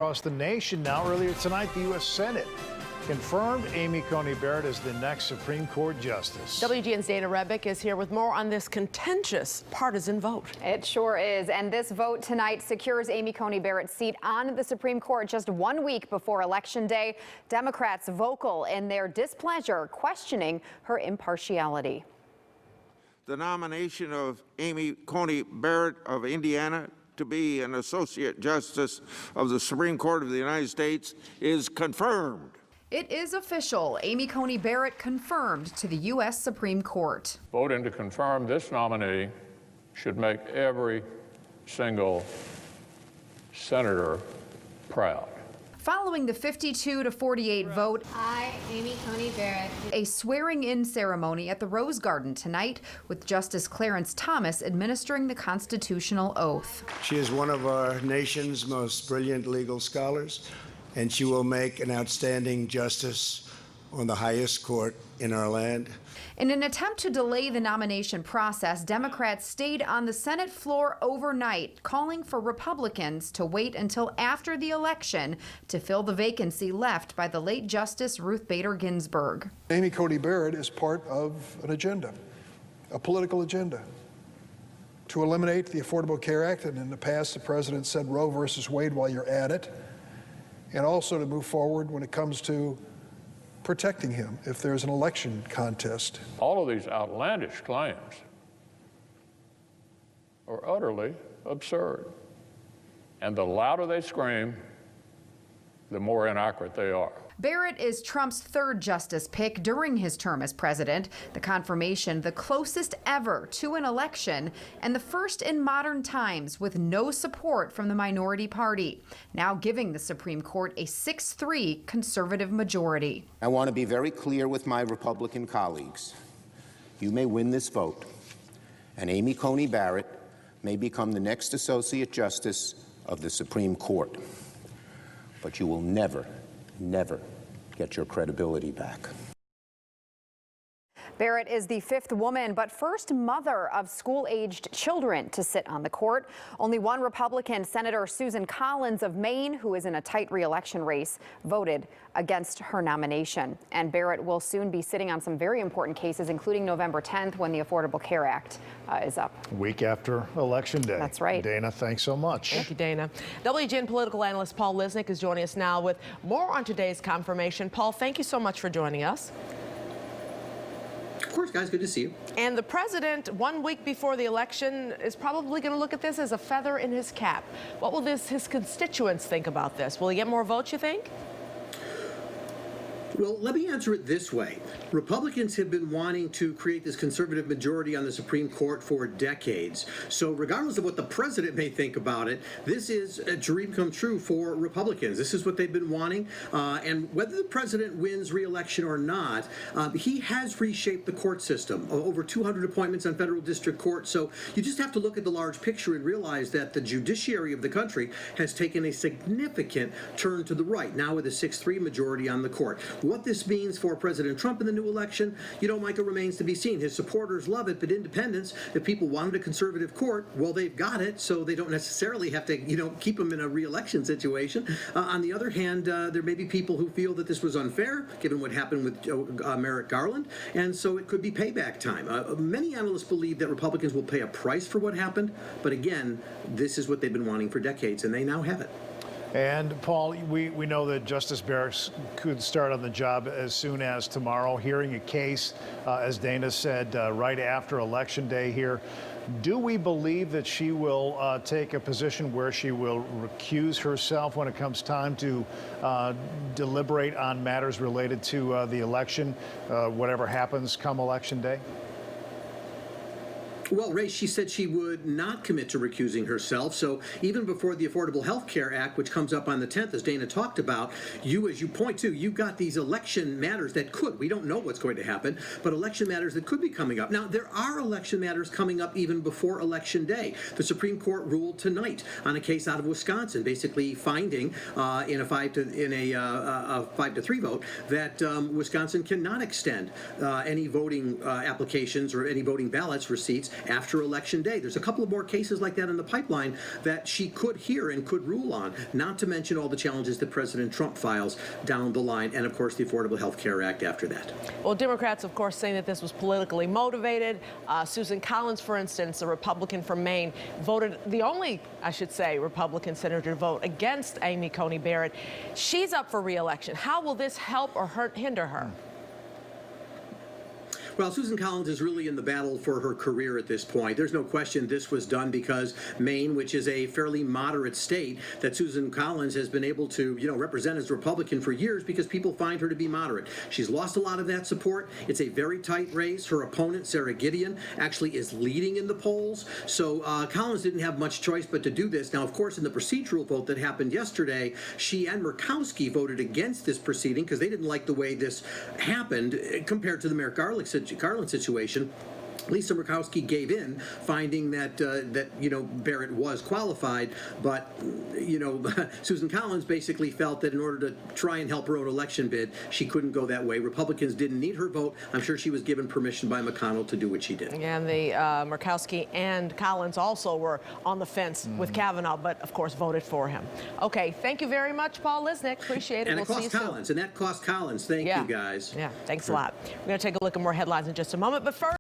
Across the nation now. Earlier tonight, the U.S. Senate confirmed Amy Coney Barrett as the next Supreme Court Justice. WGN's Dana Rebick is here with more on this contentious partisan vote. It sure is. And this vote tonight secures Amy Coney Barrett's seat on the Supreme Court just 1 week before Election Day. Democrats vocal in their displeasure, questioning her impartiality. The nomination of Amy Coney Barrett of Indiana to be an Associate Justice of the Supreme Court of the United States is confirmed. It is official. Amy Coney Barrett confirmed to the U.S. Supreme Court. Voting to confirm this nominee should make every single senator proud. Following the 52-48 vote, I, Amy Coney Barrett, a swearing-in ceremony at the Rose Garden tonight with Justice Clarence Thomas administering the constitutional oath. She is one of our nation's most brilliant legal scholars, and she will make an outstanding justice on the highest court in our land. In an attempt to delay the nomination process, Democrats stayed on the Senate floor overnight, calling for Republicans to wait until after the election to fill the vacancy left by the late Justice Ruth Bader Ginsburg. Amy Coney Barrett is part of an agenda, a political agenda, to eliminate the Affordable Care Act, and in the past the president said Roe versus Wade while you're at it, and also to move forward when it comes to protecting him if there's an election contest. All of these outlandish claims are utterly absurd. And the louder they scream, the more inaccurate they are. Barrett is Trump's third justice pick during his term as president, the confirmation the closest ever to an election, and the first in modern times with no support from the minority party, now giving the Supreme Court a 6-3 conservative majority. I want to be very clear with my Republican colleagues. You may win this vote, and Amy Coney Barrett may become the next Associate Justice of the Supreme Court. But you will never get your credibility back. Barrett is the fifth woman, but first mother of school-aged children to sit on the court. Only one Republican, Senator Susan Collins of Maine, who is in a tight re-election race, voted against her nomination. And Barrett will soon be sitting on some very important cases, including November 10th, when the Affordable Care Act is up. Week after Election Day. That's right. Dana, thanks so much. Thank you, Dana. WGN political analyst Paul Lisnek is joining us now with more on today's confirmation. Paul, thank you so much for joining us. Of course, guys, good to see you. And the president, 1 week before the election, is probably going to look at this as a feather in his cap. What will his constituents think about this? Will he get more votes, you think? Well, let me answer it this way. Republicans have been wanting to create this conservative majority on the Supreme Court for decades. So regardless of what the president may think about it, this is a dream come true for Republicans. This is what they've been wanting. And whether the president wins re-election or not, he has reshaped the court system. Over 200 appointments on federal district court. So you just have to look at the large picture and realize that the judiciary of the country has taken a significant turn to the right, now with a 6-3 majority on the court. What this means for President Trump in the new election, Micah, remains to be seen. His supporters love it, but independents, if people wanted a conservative court, well, they've got it, so they don't necessarily have to, keep him in a re-election situation. On the other hand, there may be people who feel that this was unfair, given what happened with Merrick Garland, and so it could be payback time. Many analysts believe that Republicans will pay a price for what happened, but again, this is what they've been wanting for decades, and they now have it. And, Paul, we know that Justice Barrett could start on the job as soon as tomorrow, hearing a case, as Dana said, right after Election Day here. Do we believe that she will take a position where she will recuse herself when it comes time to deliberate on matters related to the election, whatever happens come Election Day? Well, Ray, she said she would not commit to recusing herself. So even before the Affordable Health Care Act, which comes up on the 10th, as Dana talked about, as you point to, you've got these election matters that could, we don't know what's going to happen, but election matters that could be coming up. Now, there are election matters coming up even before Election Day. The Supreme Court ruled tonight on a case out of Wisconsin, basically finding in a 5-3 vote that Wisconsin cannot extend any voting applications or any voting ballots receipts after Election Day. There's a couple of more cases like that in the pipeline that she could hear and could rule on, not to mention all the challenges that President Trump files down the line, and of course the Affordable Health Care Act after that. Well, Democrats, of course, saying that this was politically motivated. Susan Collins, for instance, a Republican from Maine, voted, the only, I should say, Republican senator to vote against Amy Coney Barrett. She's up for re-election. How will this help or hinder her? Well, Susan Collins is really in the battle for her career at this point. There's no question this was done because Maine, which is a fairly moderate state, that Susan Collins has been able to, represent as a Republican for years because people find her to be moderate. She's lost a lot of that support. It's a very tight race. Her opponent, Sarah Gideon, actually is leading in the polls. So Collins didn't have much choice but to do this. Now, of course, in the procedural vote that happened yesterday, she and Murkowski voted against this proceeding because they didn't like the way this happened compared to the Merrick Garland situation. Lisa Murkowski gave in, finding that Barrett was qualified, but Susan Collins basically felt that in order to try and help her own election bid, she couldn't go that way. Republicans didn't need her vote. I'm sure she was given permission by McConnell to do what she did. And the Murkowski and Collins also were on the fence with Kavanaugh, but of course voted for him. Okay, thank you very much, Paul Lisnek. Appreciate it. And it cost Collins, and that cost Collins. Thank you, guys. Yeah, thanks a lot. We're going to take a look at more headlines in just a moment, but first.